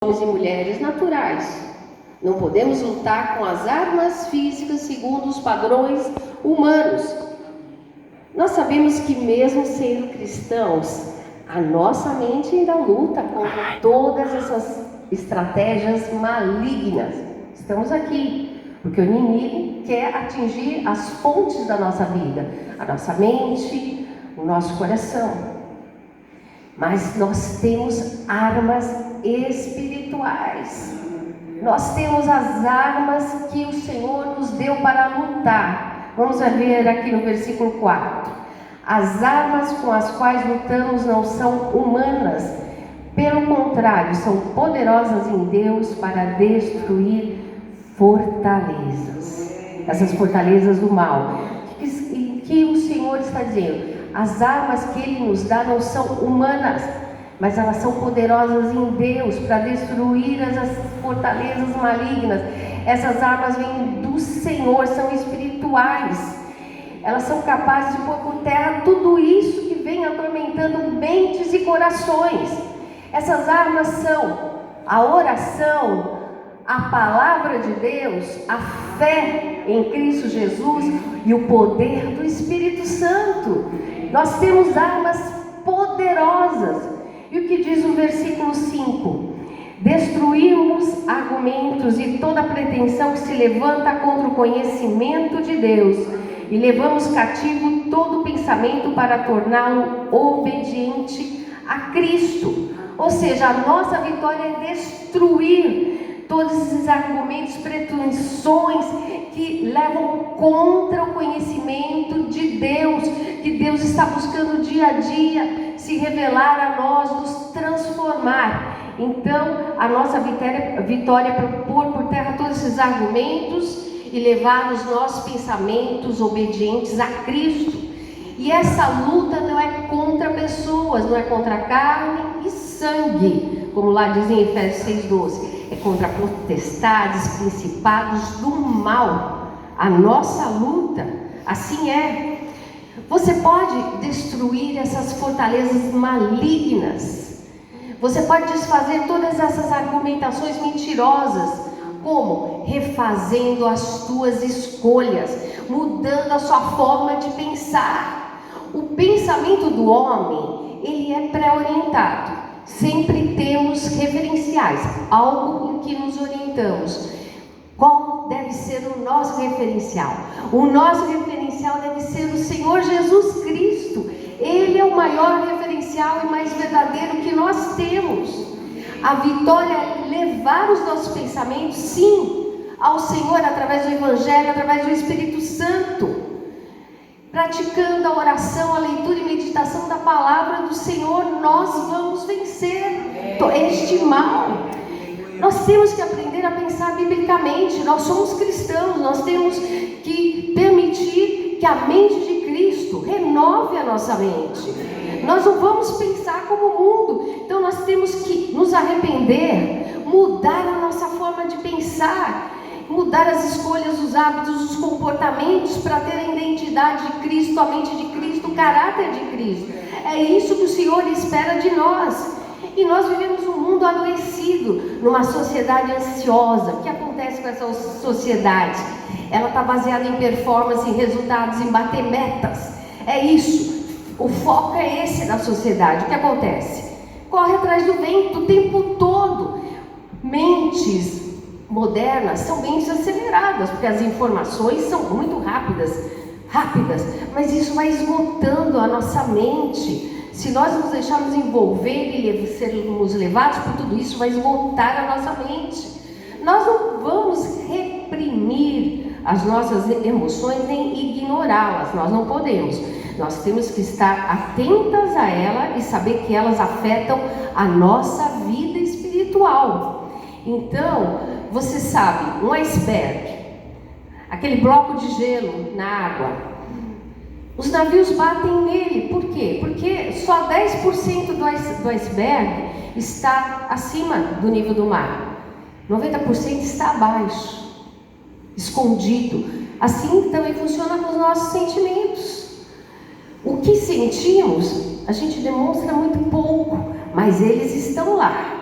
homens e mulheres naturais. Não podemos lutar com as armas físicas segundo os padrões humanos. Nós sabemos que mesmo sendo cristãos, a nossa mente ainda luta contra todas essas estratégias malignas. Estamos aqui porque o inimigo quer atingir as fontes da nossa vida, a nossa mente, o nosso coração. Mas nós temos armas espirituais. Nós temos as armas que o Senhor nos deu para lutar. Vamos ver aqui no versículo 4. As armas com as quais lutamos não são humanas. Pelo contrário, são poderosas em Deus para destruir fortalezas. Essas fortalezas do mal. Que o Senhor está dizendo? As armas que Ele nos dá não são humanas, mas elas são poderosas em Deus para destruir as fortalezas malignas. Essas armas vêm do Senhor, são espirituais. Elas são capazes de pôr por terra tudo isso que vem atormentando mentes e corações. Essas armas são a oração, a palavra de Deus, a fé em Cristo Jesus e o poder do Espírito Santo. Nós temos armas poderosas. E o que diz o versículo 5? Destruímos argumentos e toda pretensão que se levanta contra o conhecimento de Deus, e levamos cativo todo pensamento para torná-lo obediente a Cristo. Ou seja, a nossa vitória é destruir todos esses argumentos, pretensões que levam contra o conhecimento de Deus, que Deus está buscando dia a dia se revelar a nós, nos transformar. Então, a nossa vitória é pôr por terra todos esses argumentos e levar os nossos pensamentos obedientes a Cristo. E essa luta não é contra pessoas, não é contra carne e sangue, como lá diz em Efésios 6,12. É contra potestades, principados do mal. A nossa luta, assim é. Você pode destruir essas fortalezas malignas. Você pode desfazer todas essas argumentações mentirosas. Como? Refazendo as tuas escolhas, mudando a sua forma de pensar. O pensamento do homem, ele é pré-orientado. Sempre temos referenciais, algo em que nos orientamos. Qual deve ser o nosso referencial? O nosso referencial deve ser o Senhor Jesus Cristo. Ele é o maior referencial e mais verdadeiro que nós temos. A vitória é levar os nossos pensamentos, sim, ao Senhor através do Evangelho, através do Espírito Santo. Praticando a oração, a leitura e meditação da palavra do Senhor, nós vamos vencer este mal. Nós temos que aprender a pensar biblicamente. Nós somos cristãos, nós temos que permitir que a mente de Cristo renove a nossa mente. Nós não vamos pensar como o mundo. Então nós temos que nos arrepender, mudar a nossa forma de pensar, mudar as escolhas, os hábitos, os comportamentos para ter a identidade de Cristo, a mente de Cristo, o caráter de Cristo. É isso que o Senhor espera de nós. E nós vivemos um mundo adoecido, numa sociedade ansiosa. O que acontece com essa sociedade? Ela está baseada em performance, em resultados, em bater metas. É isso. O foco é esse da sociedade. O que acontece? Corre atrás do vento o tempo todo. Mentes modernas são mentes aceleradas, porque as informações são muito rápidas, mas isso vai esgotando a nossa mente. Se nós nos deixarmos envolver e sermos levados por tudo isso, vai esgotar a nossa mente. Nós não vamos reprimir as nossas emoções nem ignorá-las, nós não podemos. Nós temos que estar atentas a ela e saber que elas afetam a nossa vida espiritual. Então, você sabe, um iceberg, aquele bloco de gelo na água, os navios batem nele. Por quê? Porque só 10% do iceberg está acima do nível do mar. 90% está abaixo, escondido. Assim também funciona com os nossos sentimentos. O que sentimos, a gente demonstra muito pouco, mas eles estão lá.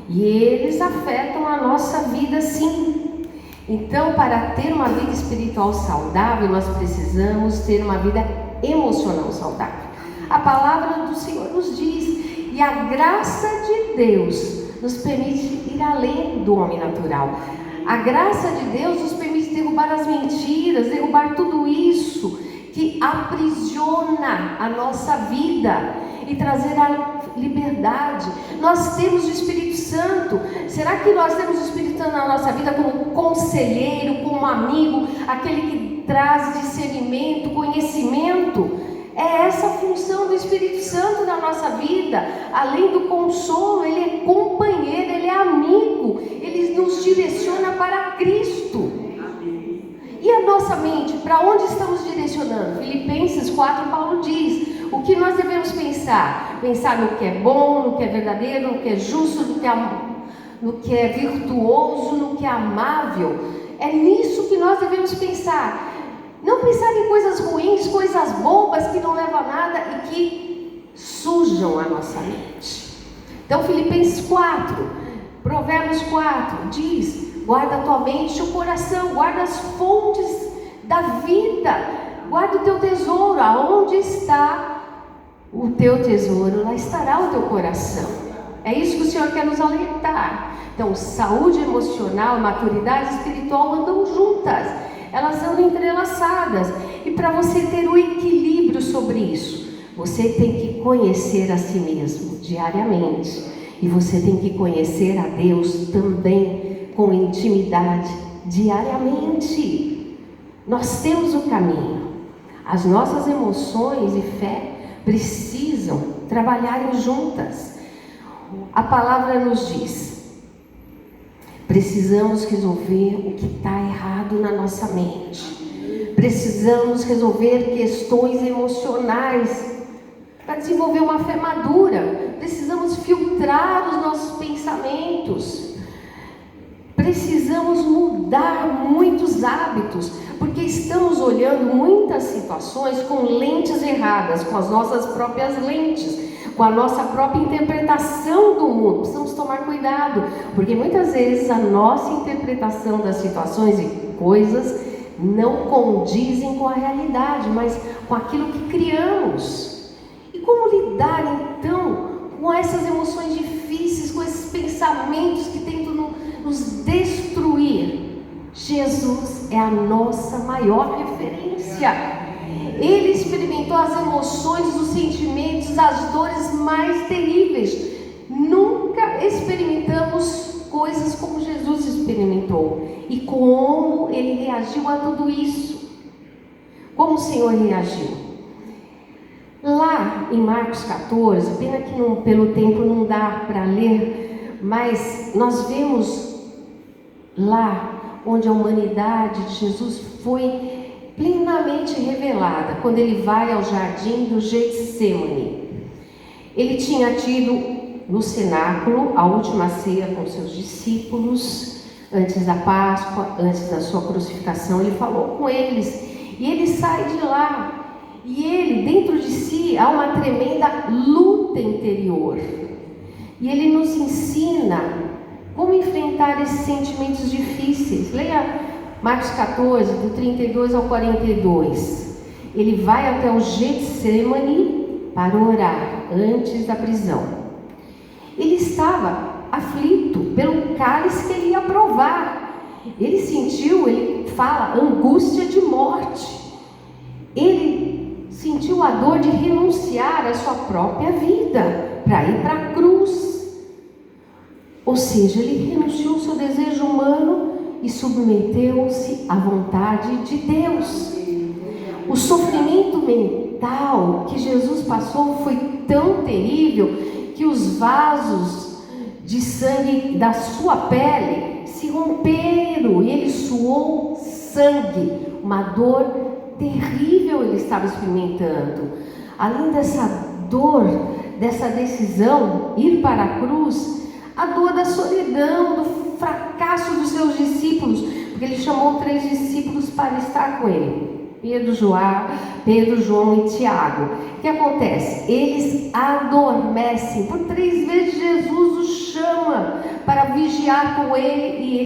e eles afetam a nossa vida sim. Então, para ter uma vida espiritual saudável, nós precisamos ter uma vida emocional saudável. A palavra do Senhor nos diz, e a graça de Deus nos permite ir além do homem natural. A graça de Deus nos permite derrubar as mentiras, derrubar tudo isso que aprisiona a nossa vida e trazer a liberdade. Nós temos o Espírito Santo. Será que nós temos o Espírito Santo na nossa vida como conselheiro, como amigo, aquele que traz discernimento, conhecimento? É essa a função do Espírito Santo na nossa vida. Além do consolo, ele é companheiro, ele é amigo, ele nos direciona para Cristo. E a nossa mente, para onde estamos direcionando? Filipenses 4, Paulo diz, o que nós devemos pensar? Pensar no que é bom, no que é verdadeiro, no que é justo, no que é virtuoso, no que é amável. É nisso que nós devemos pensar. Não pensar em coisas ruins, coisas bobas que não levam a nada e que sujam a nossa mente. Então Filipenses 4, Provérbios 4 diz, guarda a tua mente e o coração, guarda as fontes da vida, guarda o teu tesouro. Aonde está o teu tesouro, lá estará o teu coração. É isso que o Senhor quer nos alertar. Então, saúde emocional e maturidade espiritual andam juntas, elas andam entrelaçadas. E para você ter o equilíbrio sobre isso, você tem que conhecer a si mesmo diariamente. E você tem que conhecer a Deus também com intimidade diariamente. Nós temos o caminho. As nossas emoções e fé precisam trabalharem juntas. A palavra nos diz, precisamos resolver o que está errado na nossa mente. Precisamos resolver questões emocionais para desenvolver uma fé madura. Precisamos filtrar os nossos pensamentos. Precisamos mudar muitos hábitos, porque estamos olhando muitas situações com lentes erradas, com as nossas próprias lentes, com a nossa própria interpretação do mundo. Precisamos tomar cuidado, porque muitas vezes a nossa interpretação das situações e coisas não condizem com a realidade, mas com aquilo que criamos. E como lidar então com essas emoções difíceis, com esses pensamentos que tentam nos destruir? Jesus é a nossa maior referência. Ele experimentou as emoções, os sentimentos, as dores mais terríveis. Nunca experimentamos coisas como Jesus experimentou. E como ele reagiu a tudo isso? Como o Senhor reagiu? Lá em Marcos 14, pena que pelo tempo não dá para ler, mas nós vemos lá onde a humanidade de Jesus foi plenamente revelada, quando ele vai ao jardim do Getsêmani. Ele tinha tido no cenáculo a última ceia com seus discípulos, antes da Páscoa, antes da sua crucificação. Ele falou com eles, e ele sai de lá, e ele, dentro de si, há uma tremenda luta interior, e ele nos ensina como enfrentar esses sentimentos difíceis. Leia Marcos 14, do 32 ao 42. Ele vai até o Getsêmani para orar antes da prisão. Ele estava aflito pelo cálice que ele ia provar. Ele sentiu, ele fala, angústia de morte. Ele sentiu a dor de renunciar à sua própria vida para ir para a cruz. Ou seja, ele renunciou ao seu desejo humano e submeteu-se à vontade de Deus. O sofrimento mental que Jesus passou foi tão terrível que os vasos de sangue da sua pele se romperam e ele suou sangue. Uma dor terrível ele estava experimentando. Além dessa dor, dessa decisão, ir para a cruz, a dor da solidão, do fracasso dos seus discípulos, porque ele chamou 3 discípulos para estar com ele, Pedro, João e Tiago. O que acontece? Eles adormecem. Por 3 vezes Jesus os chama para vigiar com ele e